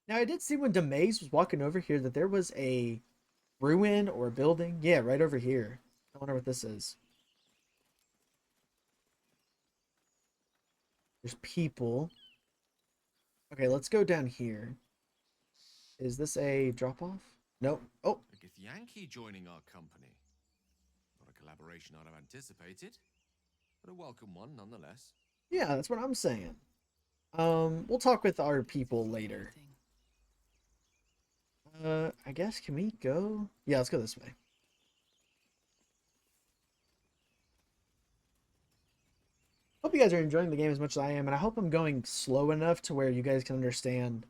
Now, I did see when Demaze was walking over here that there was a ruin or a building. Yeah, right over here. I wonder what this is. There's people. Okay, let's go down here. Is this a drop off? Nope. Oh, A Githyanki joining our company. Not a collaboration I'd have anticipated, but a welcome one nonetheless. yeah, that's what I'm saying. We'll talk with our people later. I guess can we go? Yeah, let's go this way. Hope you guys are enjoying the game as much as I am, and I hope I'm going slow enough to where you guys can understand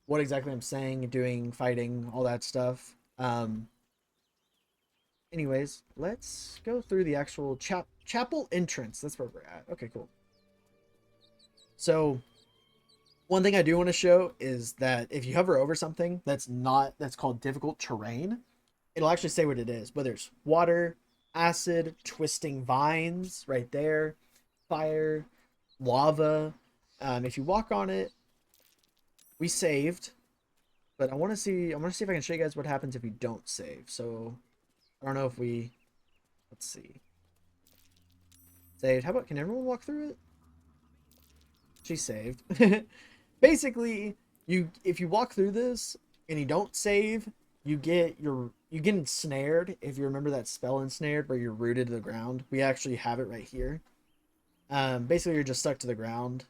what exactly I'm saying, doing, fighting, all that stuff. Anyways, let's go through the actual chapel entrance. That's where we're at. Okay, cool. So one thing I do want to show is that if you hover over something that's called difficult terrain, it'll actually say what it is. Whether it's water, acid, twisting vines, right there, fire, lava. If you walk on it, we saved, but I want to see. I want to see if I can show you guys what happens if you don't save. So I don't know if we. Let's see. Saved. How about can everyone walk through it? She saved. Basically, if you walk through this and you don't save, you get ensnared. If you remember that spell ensnared where you're rooted to the ground, we actually have it right here. Basically, you're just stuck to the ground.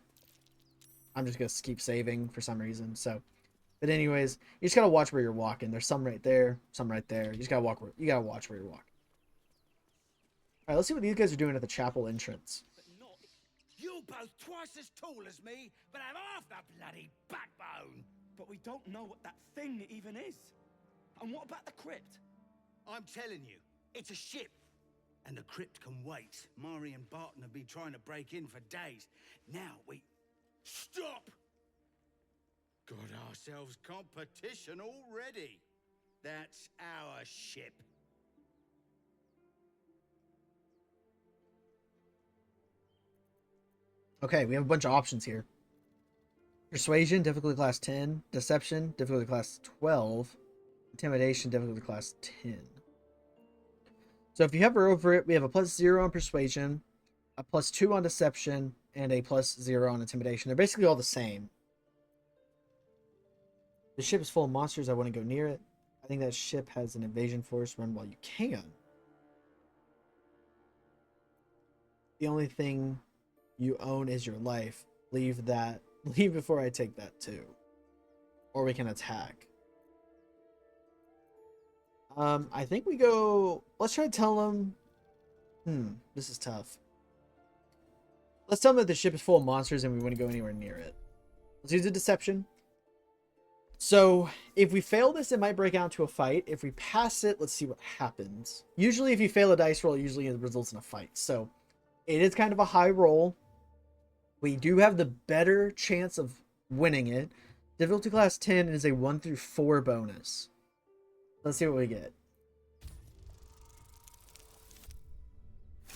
I'm just gonna keep saving for some reason. So, but anyways, you just gotta watch where you're walking. There's some right there, some right there. You just gotta you gotta watch where you're walking. All right, let's see what these guys are doing at the chapel entrance. But not. You're both twice as tall as me, but have half the bloody backbone. But we don't know what that thing even is. And what about the crypt? I'm telling you, it's a ship. And the crypt can wait. Mari and Barton have been trying to break in for days. Now we... Stop! Got ourselves competition already. That's our ship. Okay, we have a bunch of options here. Persuasion, difficulty class 10. Deception, difficulty class 12. Intimidation, difficulty class 10. So if you hover over it, we have a +0 on persuasion, a +2 on deception, and a +0 on intimidation. They're basically all the same. The ship is full of monsters. I wouldn't go near it. I think that ship has an invasion force. Run while you can. The only thing you own is your life. Leave that. Leave before I take that too. Or we can attack. I think we go. Let's try to tell them. This is tough. Let's tell them that the ship is full of monsters and we wouldn't go anywhere near it. Let's use a deception. So if we fail this, it might break out into a fight. If we pass it, let's see what happens. Usually, if you fail a dice roll, it usually results in a fight. So it is kind of a high roll. We do have the better chance of winning it. Difficulty class 10 is a 1 through 4 bonus. Let's see what we get.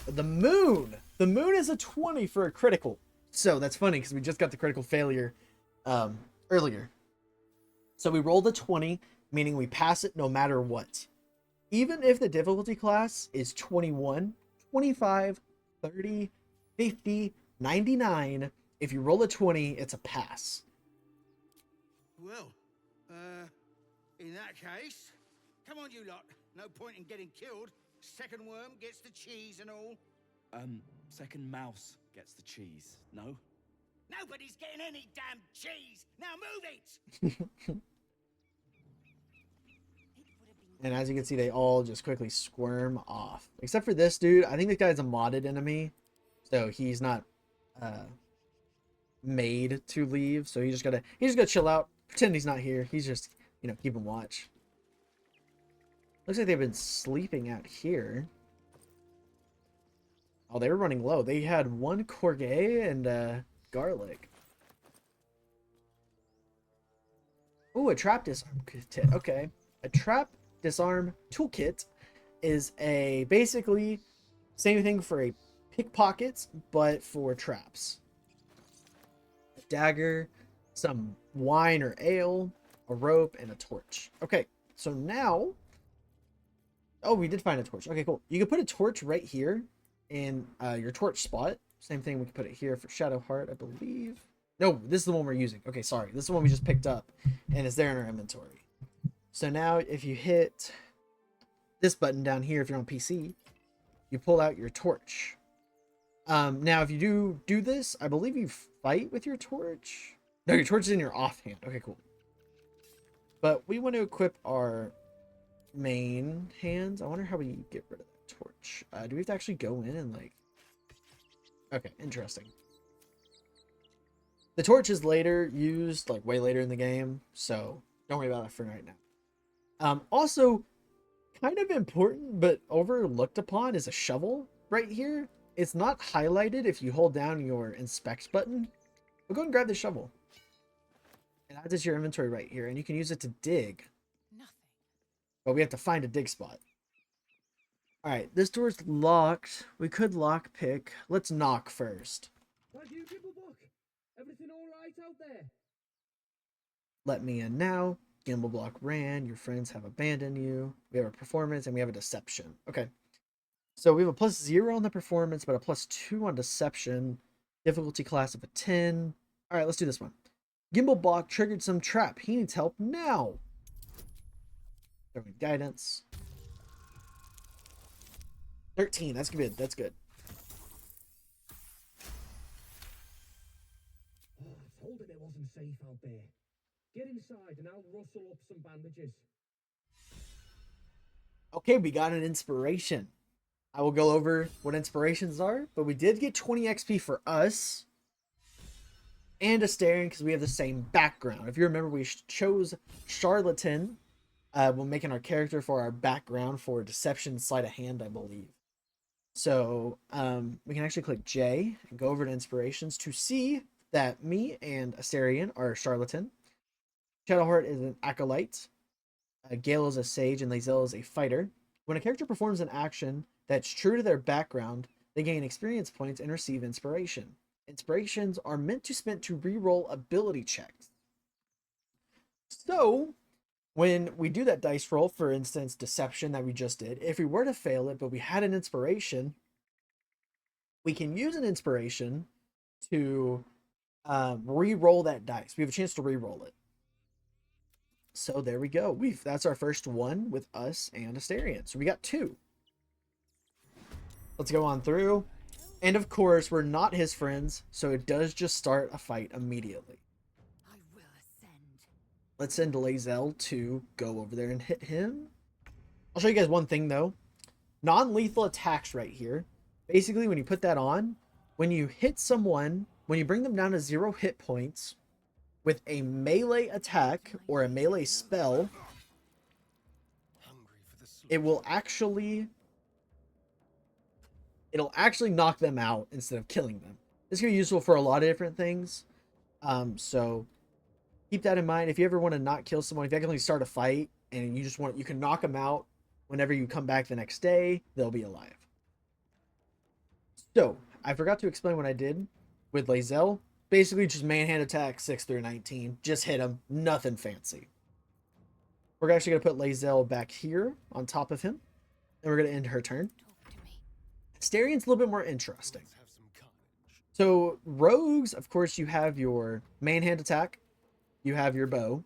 The moon! The moon is a 20 for a critical. So that's funny because we just got the critical failure earlier. So we rolled a 20, meaning we pass it no matter what. Even if the difficulty class is 21, 25, 30, 50, 99, if you roll a 20, it's a pass. Well, in that case, come on you lot. No point in getting killed. Second worm gets the cheese and all. Second mouse gets the cheese, no? Nobody's getting any damn cheese. Now move it! And as you can see, they all just quickly squirm off. Except for this dude. I think this guy's a modded enemy. So he's not made to leave. So he's just gotta chill out. Pretend he's not here. He's just, keeping watch. Looks like they've been sleeping out here. Oh, they were running low. They had one Corgay and garlic. Ooh, a trap disarm kit. Okay. A trap disarm toolkit is basically same thing for a pickpockets, but for traps. A dagger, some wine or ale, a rope, and a torch. Okay, so now... Oh, we did find a torch. Okay, cool. You can put a torch right here in your torch spot. Same thing, we can put it here for Shadowheart, I believe. No, this is the one we're using. Okay, sorry. This is the one we just picked up, and it's there in our inventory. So now if you hit this button down here, if you're on PC, you pull out your torch. Now, if you do this, I believe you fight with your torch. No, your torch is in your offhand. Okay, cool. But we want to equip our main hands. I wonder how we get rid of that torch. Do we have to actually go in and like... Okay, interesting. The torch is later used, like way later in the game, so don't worry about it for right now. Also, kind of important but overlooked upon is a shovel right here. It's not highlighted if you hold down your inspect button. But go and grab the shovel. It adds it to your inventory right here, and you can use it to dig. Nothing. But we have to find a dig spot. Alright, this door's locked. We could lock pick. Let's knock first. Thank you, Gimblebuck. Everything all right out there? Let me in now. Gimbal block ran. Your friends have abandoned you. We have a performance and we have a deception. Okay. So we have a +0 on the performance, but a +2 on deception. Difficulty class of a 10. Alright, let's do this one. Gimbal block triggered some trap. He needs help now. Throwing guidance. 13. That's good. That's good. Oh, I told him it wasn't safe out there. Get inside and I'll rustle up some bandages. Okay, we got an inspiration. I will go over what inspirations are, but we did get 20 XP for us and Astarion because we have the same background. If you remember, we chose Charlatan when making our character for our background for Deception Sleight of Hand, I believe. So we can actually click J and go over to inspirations to see that me and Astarion are Charlatan. Shadowheart is an acolyte. Gale is a sage, and Lae'zel is a fighter. When a character performs an action that's true to their background, they gain experience points and receive inspiration. Inspirations are meant to spend to reroll ability checks. So, when we do that dice roll, for instance, deception that we just did, if we were to fail it, but we had an inspiration, we can use an inspiration to re-roll that dice. We have a chance to re-roll it. So there we go. That's our first one with us and Astarion. So we got 2. Let's go on through. And of course, we're not his friends, so it does just start a fight immediately. I will ascend. Let's send Lae'zel to go over there and hit him. I'll show you guys one thing though. Non-lethal attacks right here. Basically, when you put that on, when you hit someone, when you bring them down to 0 hit points with a melee attack or a melee spell, it'll actually knock them out instead of killing them. This can be useful for a lot of different things. So keep that in mind. If you ever want to not kill someone, if you accidentally start a fight and you can knock them out whenever you come back the next day, they'll be alive. So I forgot to explain what I did with Lae'zel. Basically just manhand attack 6 through 19. Just hit him. Nothing fancy. We're actually going to put Lae'zel back here on top of him. And we're going to end her turn. Talk to me. Astarion's a little bit more interesting. So rogues, of course, you have your manhand attack. You have your bow.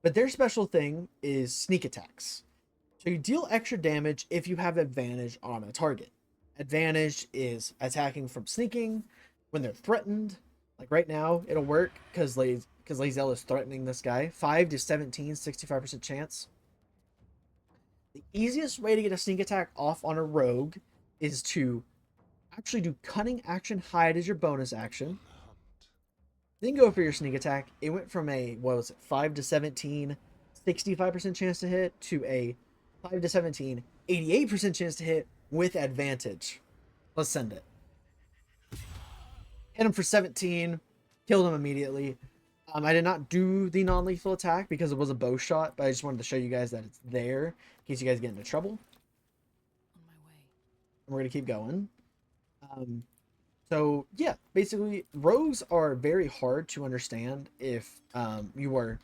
But their special thing is sneak attacks. So you deal extra damage if you have advantage on a target. Advantage is attacking from sneaking. When they're threatened, like right now, it'll work because Lae'zel is threatening this guy. 5 to 17, 65% chance. The easiest way to get a sneak attack off on a rogue is to actually do cunning action hide as your bonus action. Then go for your sneak attack. It went from a, 5 to 17, 65% chance to hit to a 5 to 17, 88% chance to hit with advantage. Let's send it. Hit him for 17, killed him immediately. I did not do the non-lethal attack because it was a bow shot, but I just wanted to show you guys that it's there in case you guys get into trouble. On my way. And we're going to keep going. So, yeah, basically, rogues are very hard to understand if you are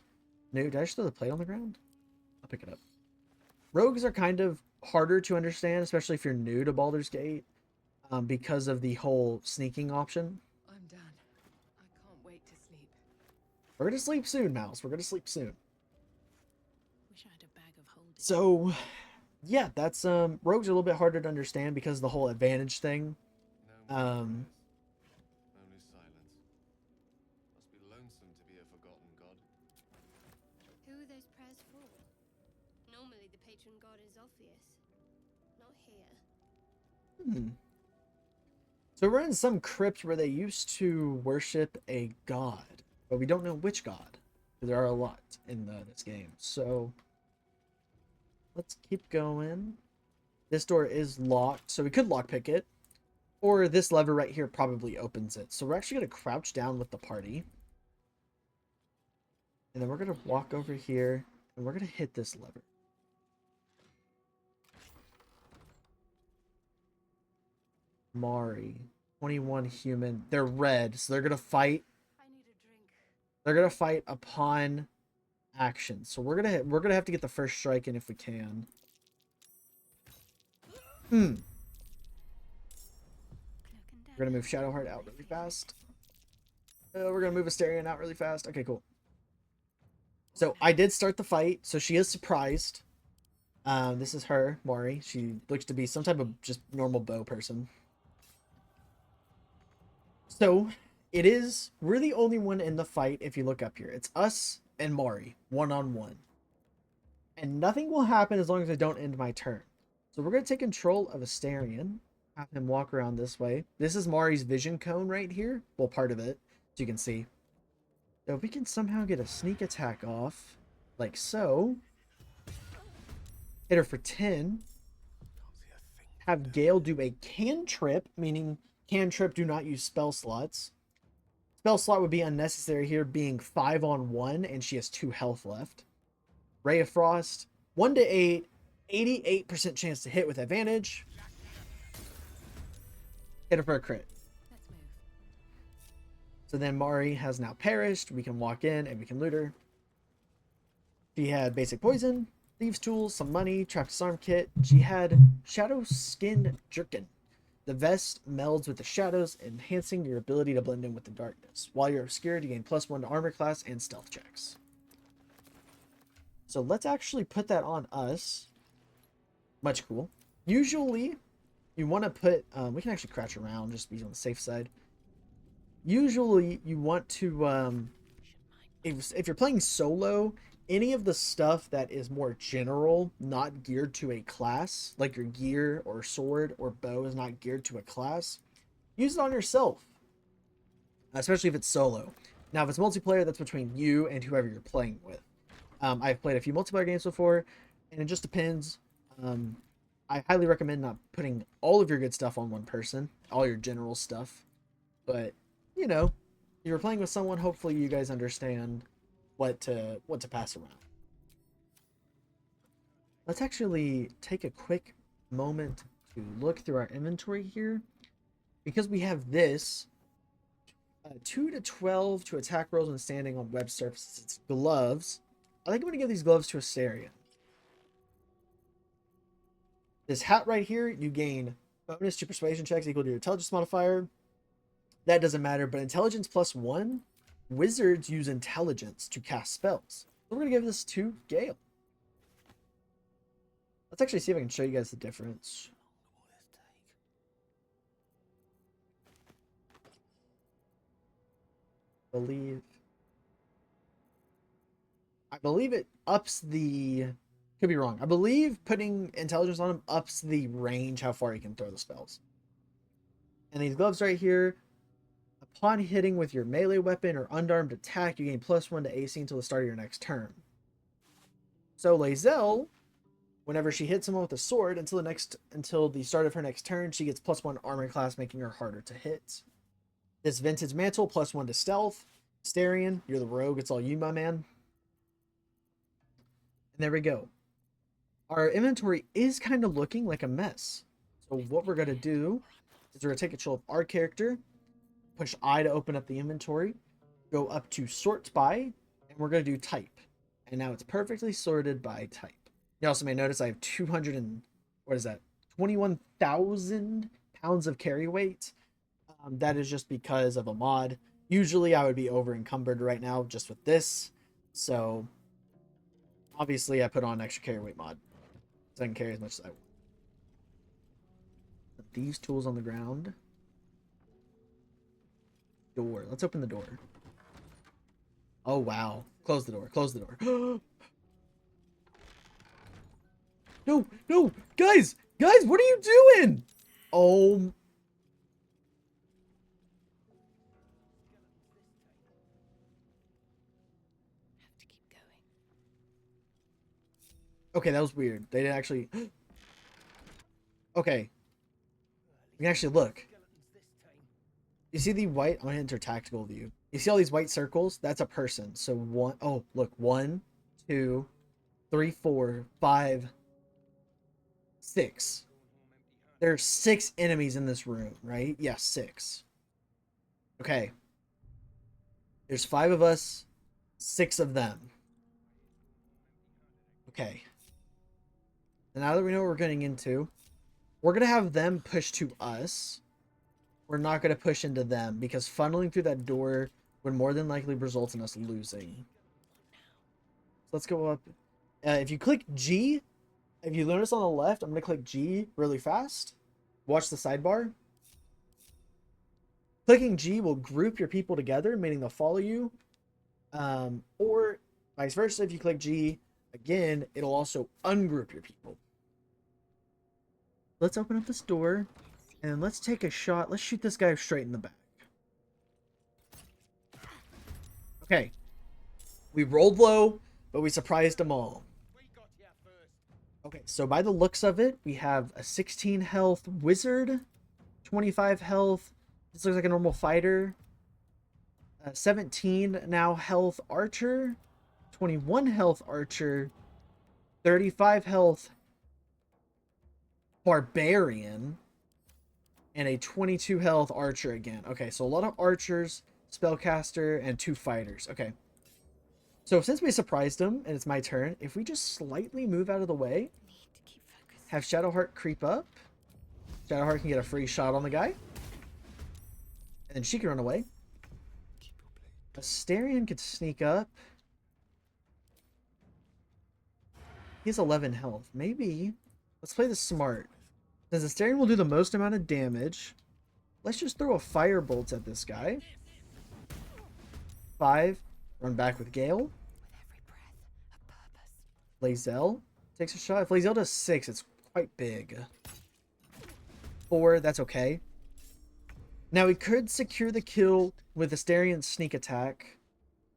No, did I just throw the plate on the ground? I'll pick it up. Rogues are kind of harder to understand, especially if you're new to Baldur's Gate, because of the whole sneaking option. I'm done. I can't wait to sleep. We're gonna sleep soon, Mouse. We're gonna sleep soon. Wish I had a bag of holding. So, yeah, that's rogues are a little bit harder to understand because of the whole advantage thing. No more prayers. Only silence. Must be lonesome to be a forgotten god. Who are those prayers for? Normally the patron god is obvious. Not here. So we're in some crypt where they used to worship a god, but we don't know which god. There are a lot in this game. So let's keep going. This door is locked, so we could lockpick it. Or this lever right here probably opens it. So we're actually going to crouch down with the party. And then we're going to walk over here, and we're going to hit this lever. Mari, 21 human. They're red, so they're going to fight. I need a drink. They're going to fight upon action. So we're going to have to get the first strike in if we can. We're going to move Shadowheart out really fast. We're going to move Asterion out really fast. Okay, cool. So I did start the fight, so she is surprised. This is her, Mari. She looks to be some type of just normal bow person. So we're the only one in the fight if you look up here. It's us and Mari, one-on-one. And nothing will happen as long as I don't end my turn. So we're going to take control of Asterion. Have him walk around this way. This is Mari's vision cone right here. Well, part of it, as you can see. So if we can somehow get a sneak attack off, like so. Hit her for 10. Have Gale do a cantrip, meaning cantrip do not use spell slots. Spell slot would be unnecessary here, being 5-on-1, and she has 2 health left. Ray of Frost, 1 to 8, 88% chance to hit with advantage. Hit her for a crit. Let's move. So then Mari has now perished. We can walk in and we can loot her. She had basic poison, thieves tools, some money, trapped disarm kit. She had shadow skin jerkin. The vest melds with the shadows, enhancing your ability to blend in with the darkness. While you're obscured, you gain +1 to armor class and stealth checks. So let's actually put that on us. Much cool. Usually, you want to put... we can actually crouch around, just be on the safe side. Usually, you want to... if you're playing solo, any of the stuff that is more general, not geared to a class, like your gear or sword or bow is not geared to a class, use it on yourself. Especially if it's solo. Now, if it's multiplayer, that's between you and whoever you're playing with. I've played a few multiplayer games before, and it just depends. I highly recommend not putting all of your good stuff on one person, all your general stuff. But, you know, if you're playing with someone, hopefully you guys understand what to pass around. Let's actually take a quick moment to look through our inventory here. Because we have this, 2 to 12 to attack rolls when standing on web surfaces. It's gloves. I think I'm going to give these gloves to Asterion. This hat right here, you gain bonus to persuasion checks equal to your intelligence modifier. That doesn't matter, but intelligence +1, wizards use intelligence to cast spells. So we're going to give this to Gale. Let's actually see if I can show you guys the difference. I believe it ups the... Could be wrong. I believe putting intelligence on him ups the range, how far he can throw the spells. And these gloves right here, upon hitting with your melee weapon or unarmed attack, you gain +1 to AC until the start of your next turn. So Lae'zel, whenever she hits someone with a sword, until the start of her next turn, she gets +1 armor class, making her harder to hit. This vintage mantle, +1 to stealth. Asterion, you're the rogue. It's all you, my man. And there we go. Our inventory is kind of looking like a mess. So what we're going to do is we're going to take control of our character, push I to open up the inventory, go up to sort by, and we're going to do type. And now it's perfectly sorted by type. You also may notice I have 200 and, what is that? 21,000 pounds of carry weight. That is just because of a mod. Usually I would be over encumbered right now just with this. So obviously I put on extra carry weight mod. So I can carry as much as I want. Put these tools on the ground. Door. Let's open the door. Oh, wow. Close the door. Close the door. No, no. Guys, what are you doing? Oh. Have to keep going. Okay, that was weird. They didn't actually... Okay. We can actually look. You see the white... I'm going to enter tactical view. You see all these white circles? That's a person. So one... Oh, look. 1, 2, 3, 4, 5, 6. There's 6 enemies in this room, right? Yeah, 6. Okay. There's 5 of us, 6 of them. Okay. And now that we know what we're getting into, we're going to have them push to us. We're not going to push into them because funneling through that door would more than likely result in us losing. So let's go up. If you click G, if you notice on the left, I'm going to click G really fast. Watch the sidebar. Clicking G will group your people together, meaning they'll follow you. Or vice versa, if you click G, again, it'll also ungroup your people. Let's open up this door, and let's take a shot. Let's shoot this guy straight in the back. Okay. We rolled low, but we surprised them all. Okay, so by the looks of it, we have a 16 health wizard, 25 health. This looks like a normal fighter. 17 now health archer, 21 health archer, 35 health barbarian, and a 22 health archer again. Okay, so a lot of archers, spellcaster, and 2 fighters. Okay. So since we surprised them, and it's my turn, if we just slightly move out of the way, have Shadowheart creep up. Shadowheart can get a free shot on the guy. And then she can run away. Astarion could sneak up. He has 11 health. Maybe. Let's play this smart. Since Astarion will do the most amount of damage, let's just throw a firebolt at this guy. 5. Run back with Gale. Lae'zel takes a shot. If Lae'zel does 6, it's quite big. 4, that's okay. Now, we could secure the kill with Astarion's sneak attack,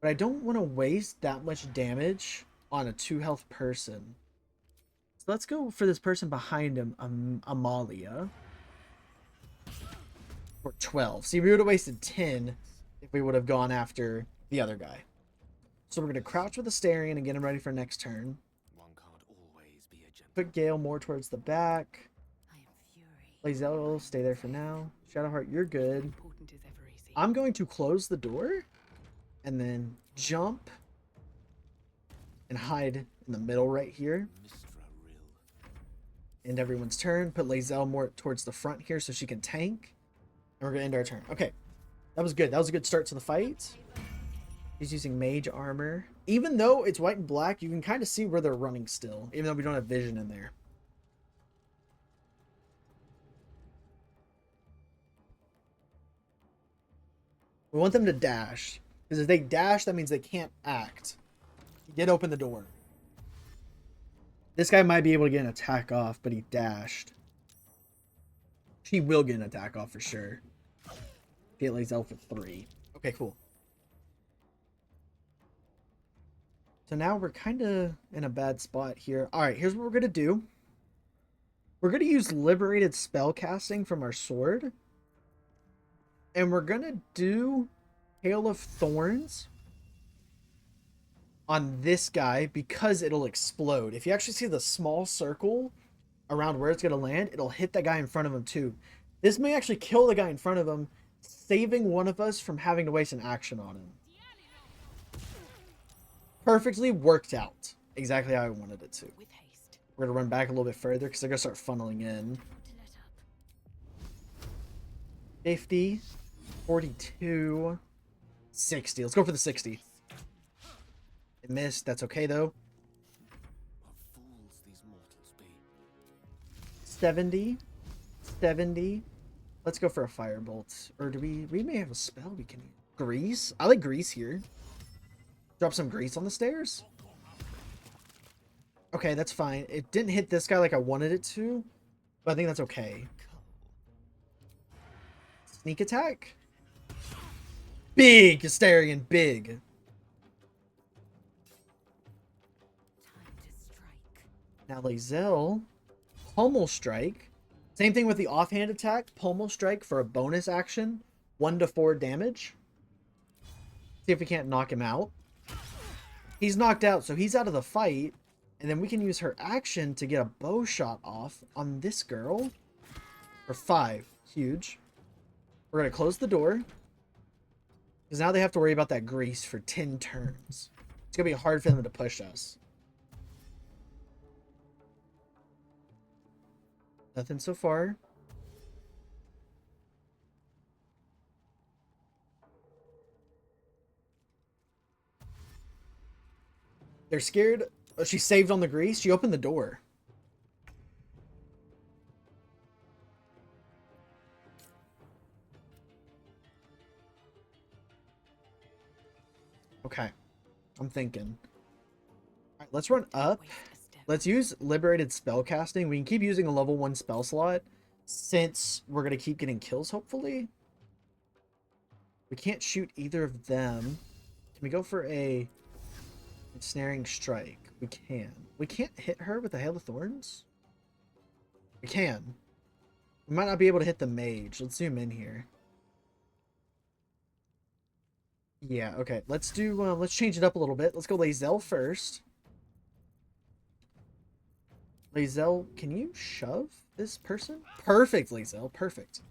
but I don't want to waste that much damage on a 2 health person. So let's go for this person behind him, Amalia. For 12. See, we would have wasted 10 if we would have gone after the other guy. So we're going to crouch with Astarion and get him ready for next turn. One can't always be a gentleman. Put Gale more towards the back. I am fury. Lae'zel will stay there for now. Shadowheart, you're good. Important is ever easy. I'm going to close the door and then jump and hide in the middle right here. Mistra Rill. End everyone's turn. Put Lae'zel more towards the front here so she can tank. And we're going to end our turn. Okay. That was good. That was a good start to the fight. He's using mage armor. Even though it's white and black, you can kind of see where they're running still, even though we don't have vision in there. We want them to dash. Because if they dash, that means they can't act. He did open the door. This guy might be able to get an attack off, but he dashed. He will get an attack off for sure. Get Lae'zel for 3. Okay, cool. So now we're kind of in a bad spot here. All right, here's what we're going to do. We're going to use liberated spell casting from our sword. And we're going to do Hail of Thorns on this guy because it'll explode. If you actually see the small circle around where it's going to land, it'll hit the guy in front of him too. This may actually kill the guy in front of him, saving one of us from having to waste an action on him. Perfectly worked out. Exactly how I wanted it to. With haste. We're going to run back a little bit further because they're going to start funneling in. Not to let up. 50, 42, 60. Let's go for the 60. It missed. That's okay, though. What fools these mortals be. 70, 70. Let's go for a firebolt. Or do we may have a spell we can use. Grease? I like grease here. Drop some grease on the stairs. Okay, that's fine. It didn't hit this guy like I wanted it to, but I think that's okay. Sneak attack? Big Astarion, big. Time to strike. Now Lae'zel, Pummel Strike. Same thing with the offhand attack. Pummel Strike for a bonus action. 1 to 4 damage. See if we can't knock him out. He's knocked out, so he's out of the fight. And then we can use her action to get a bow shot off on this girl. For 5. Huge. We're going to close the door. Because now they have to worry about that grease for 10 turns. It's going to be hard for them to push us. Nothing so far. They're scared. Oh, she saved on the grease. She opened the door. Okay. I'm thinking. All right, let's run up. Waste a step. Let's use liberated spellcasting. We can keep using a level 1 spell slot since we're going to keep getting kills, hopefully. We can't shoot either of them. Can we go for a ensnaring strike? We can. We can't hit her with the Hail of Thorns? We can. We might not be able to hit the mage. Let's zoom in here. Yeah, okay. Let's do, let's change it up a little bit. Let's go Lae'zel first. Lae'zel, can you shove this person? Perfect, Lae'zel. Perfect.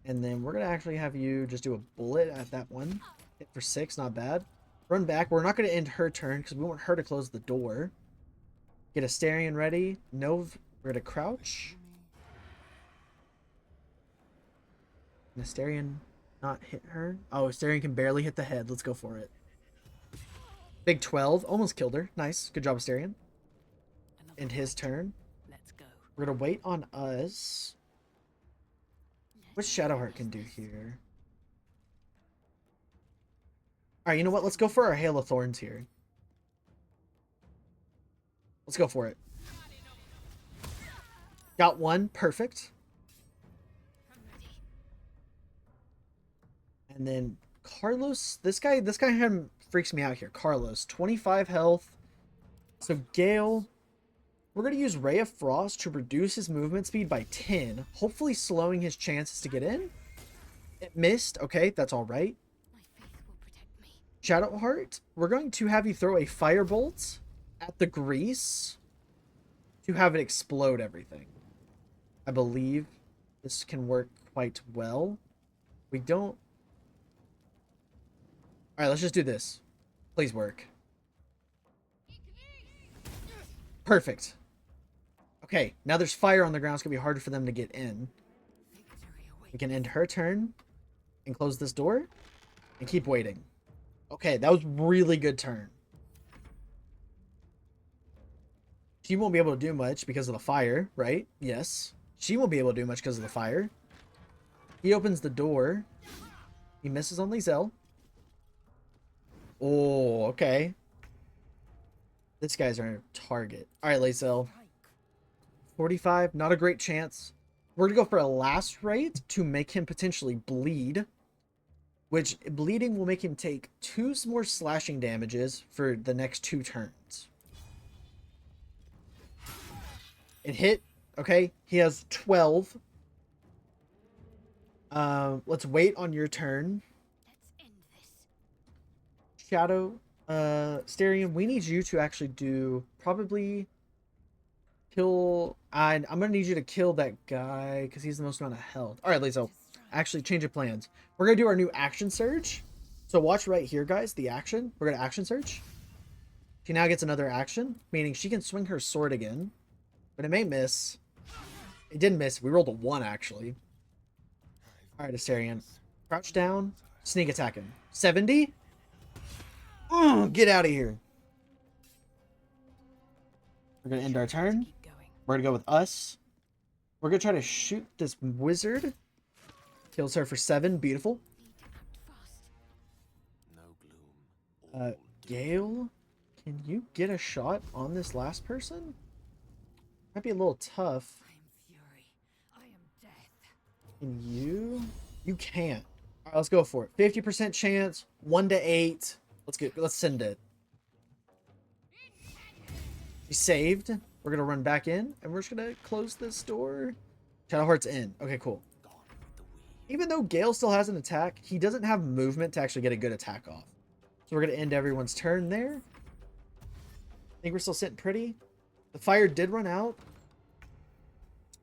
And then we're going to actually have you just do a bullet at that one. Hit for 6, not bad. Run back. We're not going to end her turn because we want her to close the door. Get Astarion ready. Nov, we're going to crouch. And Astarion not hit her. Oh, Astarion can barely hit the head. Let's go for it. Big 12. Almost killed her. Nice. Good job, Astarion. Another End his turn. Let's go. We're going to wait on us. What Shadowheart can do here? Alright, you know what? Let's go for our Hail of Thorns here. Let's go for it. Got one. Perfect. And then Carlos. This guy freaks me out here. Carlos, 25 health. So Gale. We're going to use Ray of Frost to reduce his movement speed by 10. Hopefully slowing his chances to get in. It missed. Okay, that's all right. My faith will protect me. Shadowheart, we're going to have you throw a firebolt at the grease to have it explode everything. I believe this can work quite well. We don't... Alright, let's just do this. Please work. Perfect. Okay, now there's fire on the ground. It's going to be harder for them to get in. Victory awaits. We can end her turn and close this door and keep waiting. Okay, that was really good turn. She won't be able to do much because of the fire, right? Yes. She won't be able to do much because of the fire. He opens the door. He misses on Lae'zel. Oh, okay. This guy's our target. All right, Lae'zel. 45, not a great chance. We're going to go for a last rate to make him potentially bleed. Which, bleeding will make him take 2 more slashing damages for the next 2 turns. It hit. Okay, he has 12. Let's wait on your turn. Let's end this. Shadow, Starion, we need you to actually do probably kill. I'm gonna need you to kill that guy because he's the most amount of health. All right, Lae'zel. Actually, change of plans. We're gonna do our new action surge. So watch right here, guys, the action. We're going to action search. She now gets another action, meaning she can swing her sword again, but it may miss. It didn't miss. We rolled a 1, actually. All right, Astarion. Crouch down, sneak attack him. 70? Get out of here. We're going to end our turn. Keep going. We're going to go with us. We're going to try to shoot this wizard. Kills her for 7. Beautiful. Need to act fast. No gloom. all doom. Gale, can you get a shot on this last person? Might be a little tough. I am fury. I am death. Can you? You can't. All right, let's go for it. 50% chance. 1 to 8. Let's send it. We saved. We're gonna run back in, and we're just gonna close this door. Shadowheart's in. Okay, cool. Gone with the wind. Even though Gale still has an attack, he doesn't have movement to actually get a good attack off. So we're gonna end everyone's turn there. I think we're still sitting pretty. The fire did run out.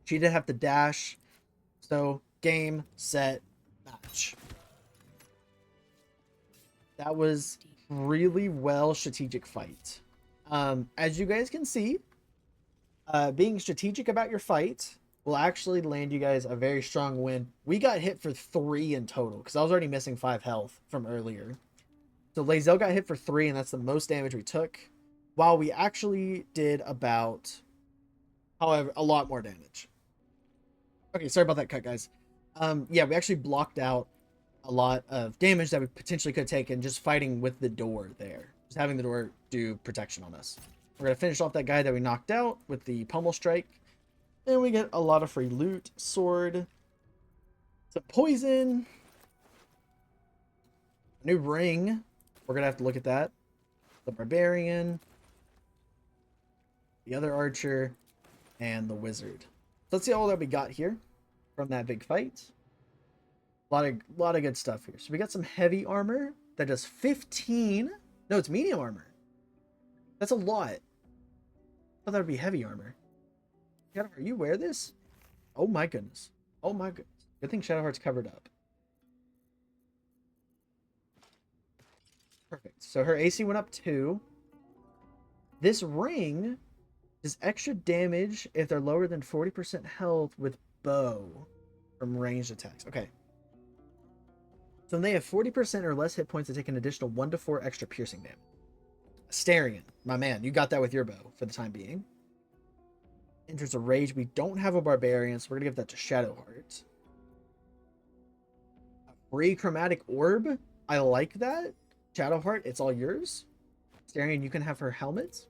She did have to dash. So game, set, match. That was really well strategic fight. As you guys can see, being strategic about your fight will actually land you guys a very strong win. We got hit for 3 in total because I was already missing 5 health from earlier. So Lae'zel got hit for 3, and that's the most damage we took, while we actually did about, however, a lot more damage. Okay, sorry about that cut, guys. Yeah, we actually blocked out a lot of damage that we potentially could have taken just fighting with the door there. Just having the door do protection on us. We're going to finish off that guy that we knocked out with the pummel strike. And we get a lot of free loot, sword, some poison, a new ring. We're going to have to look at that. The barbarian, the other archer, and the wizard. So let's see all that we got here from that big fight. A lot of good stuff here. So we got some heavy armor that does 15. No, it's medium armor. That's a lot. I thought that would be heavy armor. Shadowheart, you wear this? Oh my goodness. Oh my goodness. Good thing Shadowheart's covered up. Perfect. So her AC went up 2. This ring does extra damage if they're lower than 40% health with bow from ranged attacks. Okay. So when they have 40% or less hit points, they take an additional 1 to 4 extra piercing damage. Astarion, my man, you got that with your bow for the time being. Enters a rage. We don't have a barbarian, so we're gonna give that to Shadowheart. A free chromatic orb. I like that. Shadowheart, it's all yours. Astarion, you can have her helmet.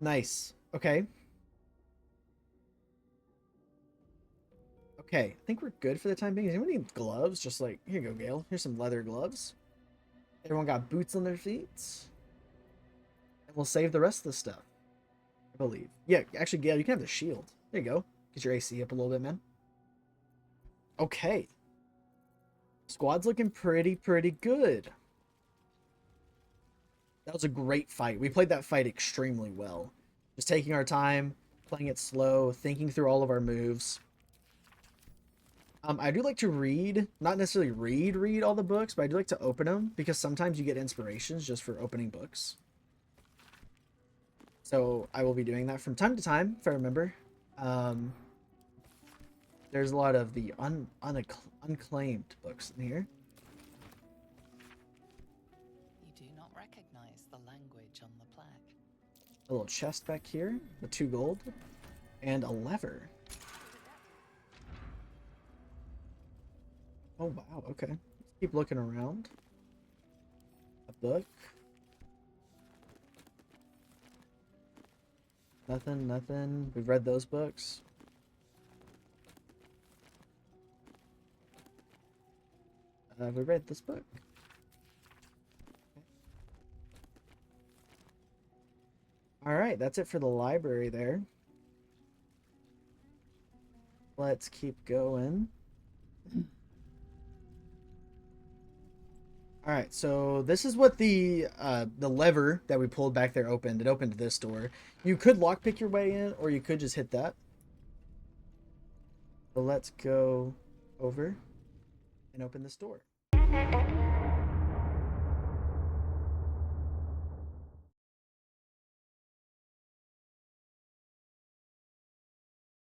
Nice. Okay. Okay, I think we're good for the time being. Does anyone need gloves? Just like, here you go, Gale. Here's some leather gloves. Everyone got boots on their feet. And we'll save the rest of the stuff, I believe. Yeah, actually, Gale, you can have the shield. There you go. Get your AC up a little bit, man. Okay. Squad's looking pretty good. That was a great fight. We played that fight extremely well. Just taking our time, playing it slow, thinking through all of our moves. I do like to read, not necessarily read all the books, but I do like to open them because sometimes you get inspirations just for opening books. So I will be doing that from time to time, if I remember. There's a lot of the unclaimed books in here. You do not recognize the language on the plaque. A little chest back here, the 2 gold, and a lever. Oh, wow, okay. Let's keep looking around. A book. Nothing. We've read those books. We read this book. Alright, that's it for the library there. Let's keep going. Alright, so this is what the lever that we pulled back there opened. It opened this door. You could lockpick your way in, or you could just hit that. So let's go over. and open this door.